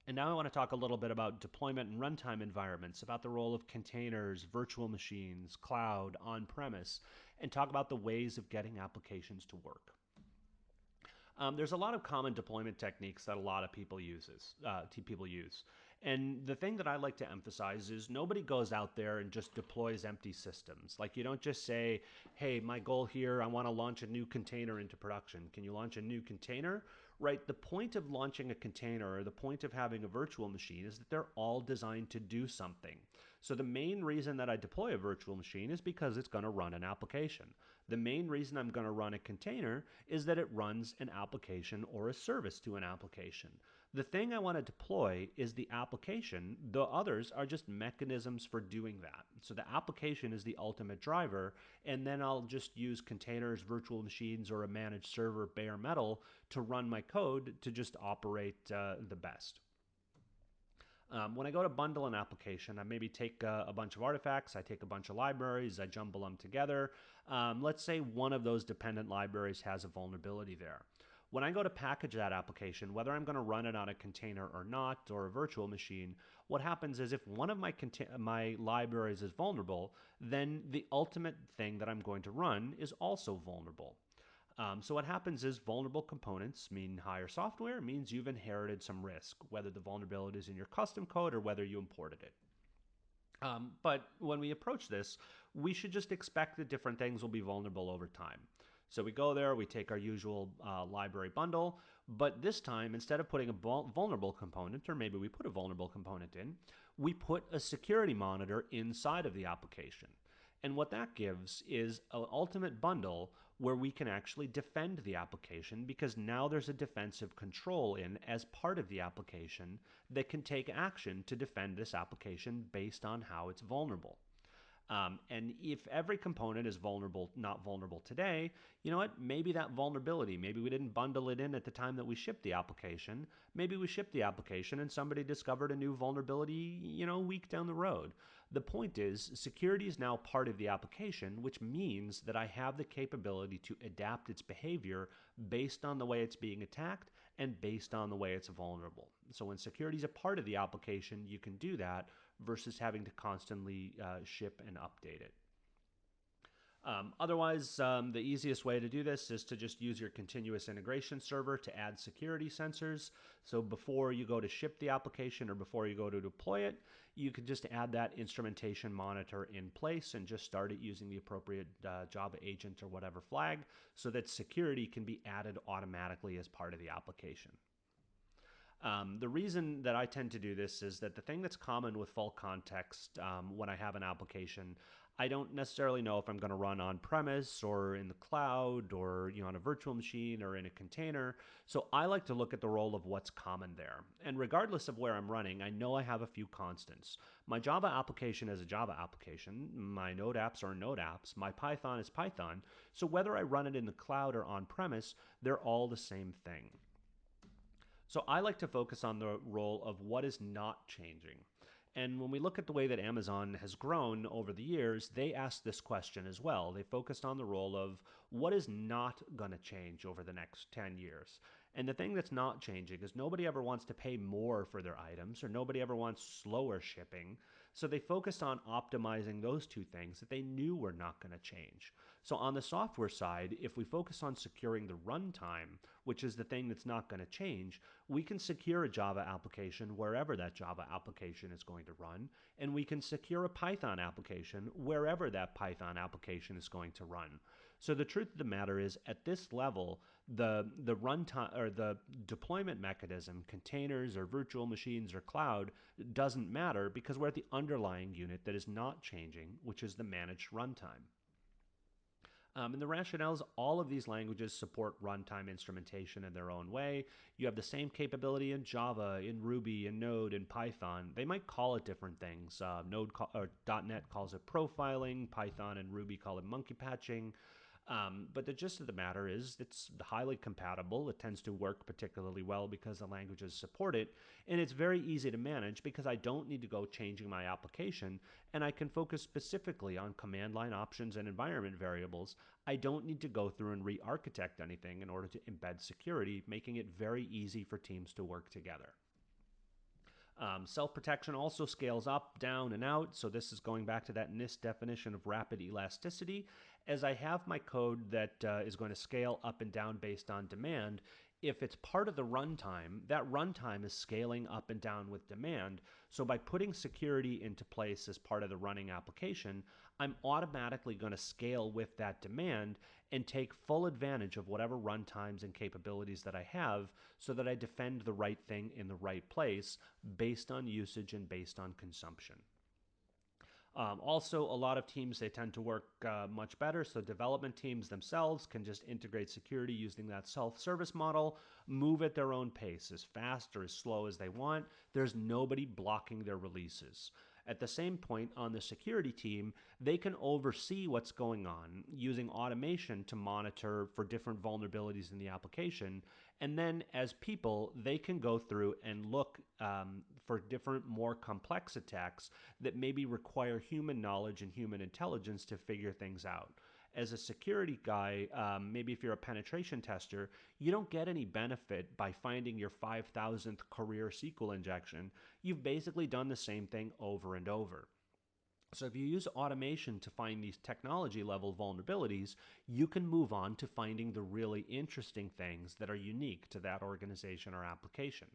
S2: And now I want to talk a little bit about deployment and runtime environments, about the role of containers, virtual machines, cloud, on-premise, and talk about the ways of getting applications to work. There's a lot of common deployment techniques that a lot of people use. And the thing that I like to emphasize is nobody goes out there and just deploys empty systems. Like you don't just say, hey, my goal here, I want to launch a new container into production. Can you launch a new container? Right? The point of launching a container or the point of having a virtual machine is that they're all designed to do something. So the main reason that I deploy a virtual machine is because it's going to run an application. The main reason I'm going to run a container is that it runs an application or a service to an application. The thing I want to deploy is the application. The others are just mechanisms for doing that. So the application is the ultimate driver, and then I'll just use containers, virtual machines, or a managed server bare metal to run my code to just operate the best. When I go to bundle an application, I maybe take a bunch of artifacts, I take a bunch of libraries, I jumble them together. Let's say one of those dependent libraries has a vulnerability there. When I go to package that application, whether I'm going to run it on a container or not, or a virtual machine, what happens is if one of my libraries is vulnerable, then the ultimate thing that I'm going to run is also vulnerable. So what happens is vulnerable components mean higher software, means you've inherited some risk, whether the vulnerability is in your custom code or whether you imported it. But when we approach this, we should just expect that different things will be vulnerable over time. So we go there, we take our usual library bundle, but this time, instead of putting a vulnerable component, or maybe we put a vulnerable component in, we put a security monitor inside of the application. And what that gives is an ultimate bundle where we can actually defend the application, because now there's a defensive control in as part of the application that can take action to defend this application based on how it's vulnerable. And if every component is vulnerable, not vulnerable today, you know what? Maybe that vulnerability, maybe we didn't bundle it in at the time that we shipped the application. Maybe we shipped the application and somebody discovered a new vulnerability, a week down the road. The point is, security is now part of the application, which means that I have the capability to adapt its behavior based on the way it's being attacked and based on the way it's vulnerable. So when security is a part of the application, you can do that versus having to constantly ship and update it. Otherwise, the easiest way to do this is to just use your continuous integration server to add security sensors. So before you go to ship the application or before you go to deploy it, you can just add that instrumentation monitor in place and just start it using the appropriate Java agent or whatever flag so that security can be added automatically as part of the application. The reason that I tend to do this is that the thing that's common with fault context when I have an application, I don't necessarily know if I'm going to run on premise or in the cloud or on a virtual machine or in a container. So I like to look at the role of what's common there. And regardless of where I'm running, I know I have a few constants. My Java application is a Java application. My Node apps are Node apps. My Python is Python. So whether I run it in the cloud or on premise, they're all the same thing. So I like to focus on the role of what is not changing. And when we look at the way that Amazon has grown over the years, they asked this question as well. They focused on the role of what is not going to change over the next 10 years. And the thing that's not changing is nobody ever wants to pay more for their items or nobody ever wants slower shipping. So they focused on optimizing those two things that they knew were not going to change. So on the software side, if we focus on securing the runtime, which is the thing that's not going to change, we can secure a Java application wherever that Java application is going to run, and we can secure a Python application wherever that Python application is going to run. So the truth of the matter is, at this level, the runtime or the deployment mechanism, containers or virtual machines or cloud, doesn't matter because we're at the underlying unit that is not changing, which is the managed runtime. And the rationale is all of these languages support runtime instrumentation in their own way. You have the same capability in Java, in Ruby, in Node, in Python. They might call it different things. .NET calls it profiling. Python and Ruby call it monkey patching. But the gist of the matter is it's highly compatible. It tends to work particularly well because the languages support it. And it's very easy to manage because I don't need to go changing my application and I can focus specifically on command line options and environment variables. I don't need to go through and re-architect anything in order to embed security, making it very easy for teams to work together. Self-protection also scales up, down, and out. So this is going back to that NIST definition of rapid elasticity. As I have my code that is going to scale up and down based on demand, if it's part of the runtime, that runtime is scaling up and down with demand. So by putting security into place as part of the running application, I'm automatically going to scale with that demand and take full advantage of whatever runtimes and capabilities that I have so that I defend the right thing in the right place based on usage and based on consumption. Also, a lot of teams, they tend to work much better. So development teams themselves can just integrate security using that self-service model, move at their own pace, as fast or as slow as they want. There's nobody blocking their releases. At the same point, on the security team, they can oversee what's going on using automation to monitor for different vulnerabilities in the application. And then as people, they can go through and look for different, more complex attacks that maybe require human knowledge and human intelligence to figure things out. As a security guy, maybe if you're a penetration tester, you don't get any benefit by finding your 5,000th career SQL injection. You've basically done the same thing over and over. So if you use automation to find these technology level vulnerabilities, you can move on to finding the really interesting things that are unique to that organization or application.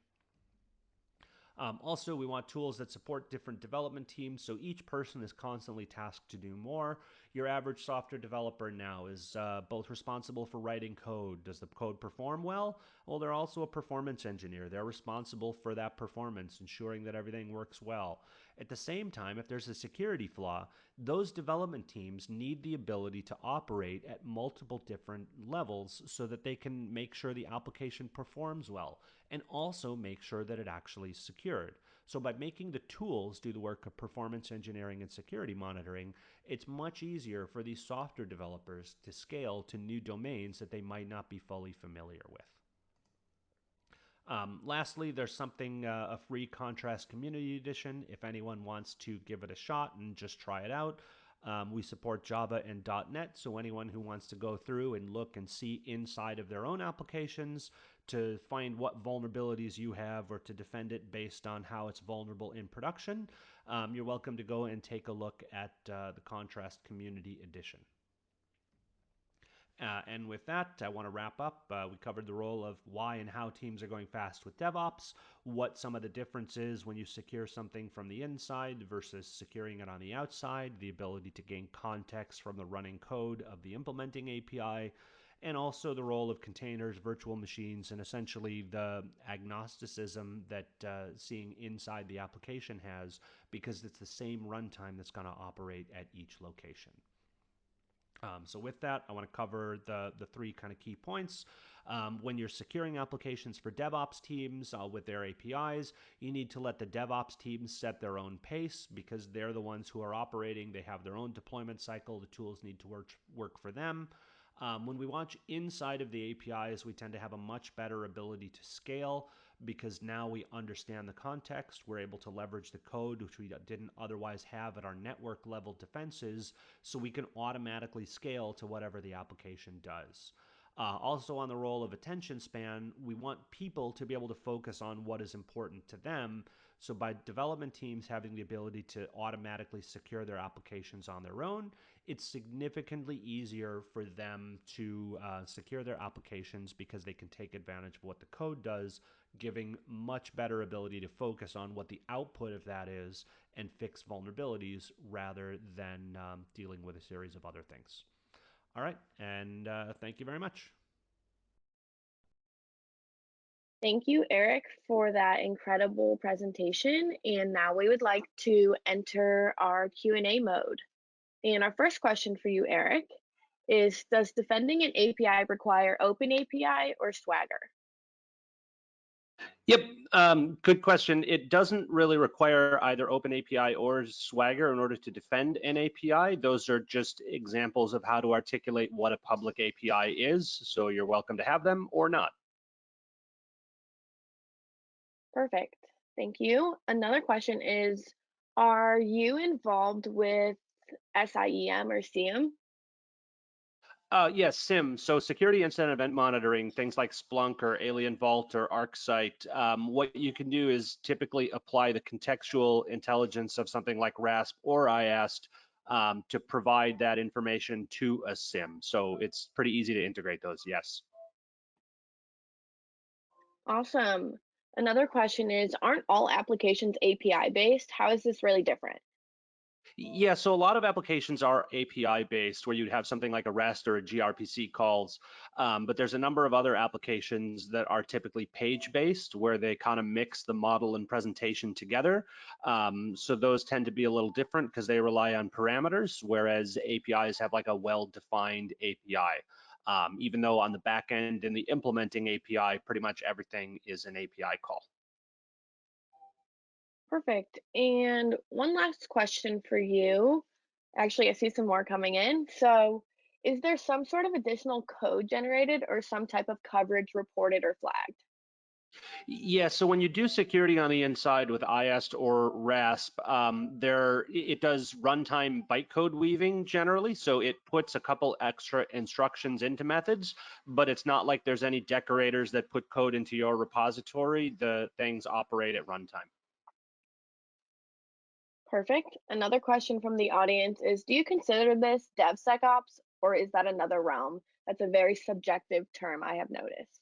S2: Also, we want tools that support different development teams, so each person is constantly tasked to do more. Your average software developer now is both responsible for writing code. Does the code perform well? Well, they're also a performance engineer. They're responsible for that performance, ensuring that everything works well. At the same time, if there's a security flaw, those development teams need the ability to operate at multiple different levels so that they can make sure the application performs well and also make sure that it actually is secured. So by making the tools do the work of performance engineering and security monitoring, it's much easier for these software developers to scale to new domains that they might not be fully familiar with. Lastly, there's something, a free Contrast Community Edition, if anyone wants to give it a shot and just try it out. We support Java and .NET, so anyone who wants to go through and look and see inside of their own applications to find what vulnerabilities you have or to defend it based on how it's vulnerable in production, you're welcome to go and take a look at the Contrast Community Edition. And with that, I want to wrap up. We covered the role of why and how teams are going fast with DevOps, what some of the difference is when you secure something from the inside versus securing it on the outside, the ability to gain context from the running code of the implementing API, and also the role of containers, virtual machines, and essentially the agnosticism that seeing inside the application has, because it's the same runtime that's going to operate at each location. So with that, I want to cover the three kind of key points. When you're securing applications for DevOps teams with their APIs, you need to let the DevOps teams set their own pace because they're the ones who are operating. They have their own deployment cycle. The tools need to work for them. When we watch inside of the APIs, we tend to have a much better ability to scale because now we understand the context. We're able to leverage the code, which we didn't otherwise have at our network level defenses, so we can automatically scale to whatever the application does. Also, on the role of attention span, we want people to be able to focus on what is important to them. So, by development teams having the ability to automatically secure their applications on their own, it's significantly easier for them to secure their applications because they can take advantage of what the code does, giving much better ability to focus on what the output of that is and fix vulnerabilities rather than dealing with a series of other things. All right, and thank you very much.
S1: Thank you, Eric, for that incredible presentation. And now we would like to enter our Q&A mode. And our first question for you, Eric, is does defending an API require OpenAPI or Swagger?
S2: Yep, good question. It doesn't really require either OpenAPI or Swagger in order to defend an API. Those are just examples of how to articulate what a public API is. So you're welcome to have them or not.
S1: Perfect. Thank you. Another question is, are you involved with SIEM or SIEM?
S2: Yes, SIM. So security incident event monitoring, things like Splunk or Alien Vault or ArcSight. What you can do is typically apply the contextual intelligence of something like RASP or IAST to provide that information to a SIM. So it's pretty easy to integrate those, yes.
S1: Awesome. Another question is, aren't all applications API based? How is this really different?
S2: Yeah, so a lot of applications are API based, where you'd have something like a REST or a gRPC calls, but there's a number of other applications that are typically page based, where they kind of mix the model and presentation together. So those tend to be a little different because they rely on parameters, whereas APIs have like a well-defined API. Even though on the back end in the implementing API, pretty much everything is an API call.
S1: Perfect. And one last question for you. Actually, I see some more coming in. So, is there some sort of additional code generated or some type of coverage reported or flagged?
S2: Yeah, so when you do security on the inside with IAST or RASP, it does runtime bytecode weaving generally. So it puts a couple extra instructions into methods, but it's not like there's any decorators that put code into your repository. The things operate at runtime.
S1: Perfect. Another question from the audience is, do you consider this DevSecOps or is that another realm? That's a very subjective term I have noticed.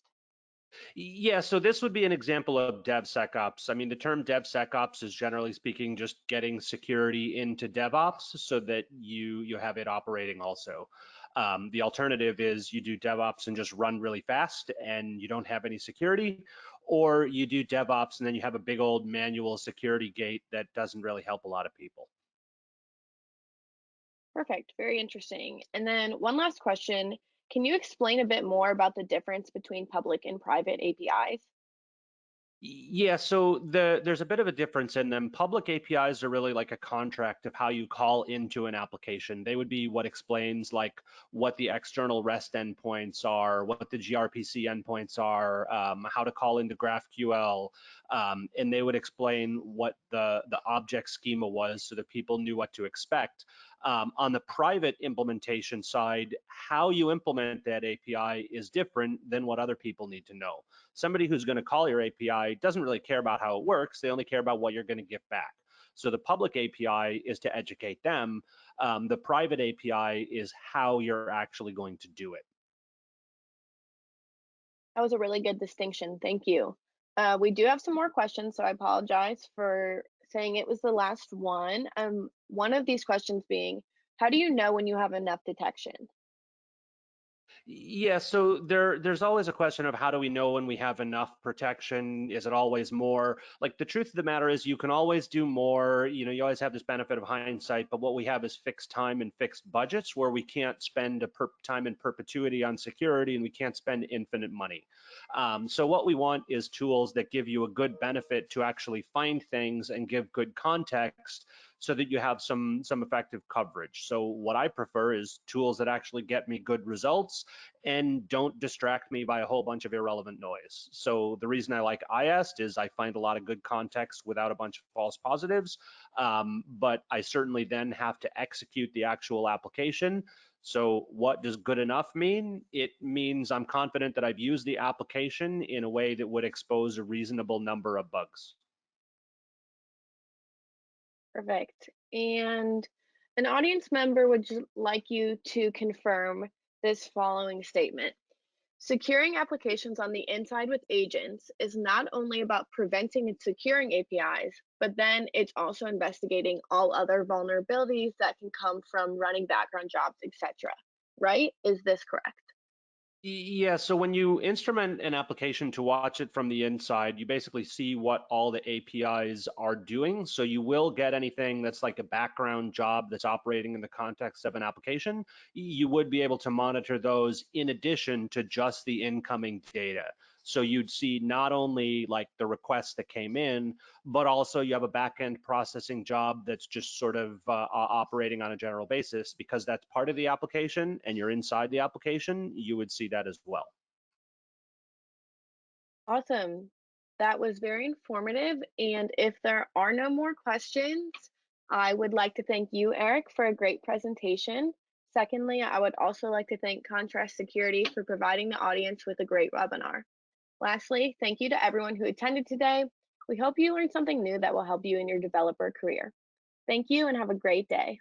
S2: Yeah, so this would be an example of DevSecOps. I mean, the term DevSecOps is generally speaking just getting security into DevOps so that you have it operating also. The alternative is you do DevOps and just run really fast and you don't have any security, or you do DevOps and then you have a big old manual security gate that doesn't really help a lot of people.
S1: Perfect. Very interesting. And then one last question. Can you explain a bit more about the difference between public and private APIs?
S2: Yeah, so there's a bit of a difference in them. Public APIs are really like a contract of how you call into an application. They would be what explains like what the external REST endpoints are, what the gRPC endpoints are, how to call into GraphQL, and they would explain what the object schema was so that people knew what to expect. On the private implementation side, how you implement that API is different than what other people need to know. Somebody who's going to call your API doesn't really care about how it works. They only care about what you're going to give back. So the public API is to educate them. The private API is how you're actually going to do it.
S1: That was a really good distinction. Thank you. We do have some more questions, so I apologize for saying it was the last one. One of these questions being, how do you know when you have enough detection?
S2: Yeah, so there's always a question of how do we know when we have enough protection? Is it always more? Like the truth of the matter is you can always do more. You know, you always have this benefit of hindsight, but what we have is fixed time and fixed budgets where we can't spend time in perpetuity on security and we can't spend infinite money. So what we want is tools that give you a good benefit to actually find things and give good context so that you have some effective coverage. So what I prefer is tools that actually get me good results and don't distract me by a whole bunch of irrelevant noise. So the reason I like IAST is I find a lot of good context without a bunch of false positives, but I certainly then have to execute the actual application. So what does good enough mean? It means I'm confident that I've used the application in a way that would expose a reasonable number of bugs.
S1: Perfect. And an audience member would like you to confirm this following statement. Securing applications on the inside with agents is not only about preventing and securing APIs, but then it's also investigating all other vulnerabilities that can come from running background jobs, etc. Right? Is this correct?
S2: Yeah, so when you instrument an application to watch it from the inside, you basically see what all the APIs are doing. So you will get anything that's like a background job that's operating in the context of an application. You would be able to monitor those in addition to just the incoming data. So you'd see not only like the requests that came in, but also you have a backend processing job that's just sort of operating on a general basis because that's part of the application and you're inside the application, you would see that as well.
S1: Awesome. That was very informative. And if there are no more questions, I would like to thank you, Eric, for a great presentation. Secondly, I would also like to thank Contrast Security for providing the audience with a great webinar. Lastly, thank you to everyone who attended today. We hope you learned something new that will help you in your developer career. Thank you and have a great day.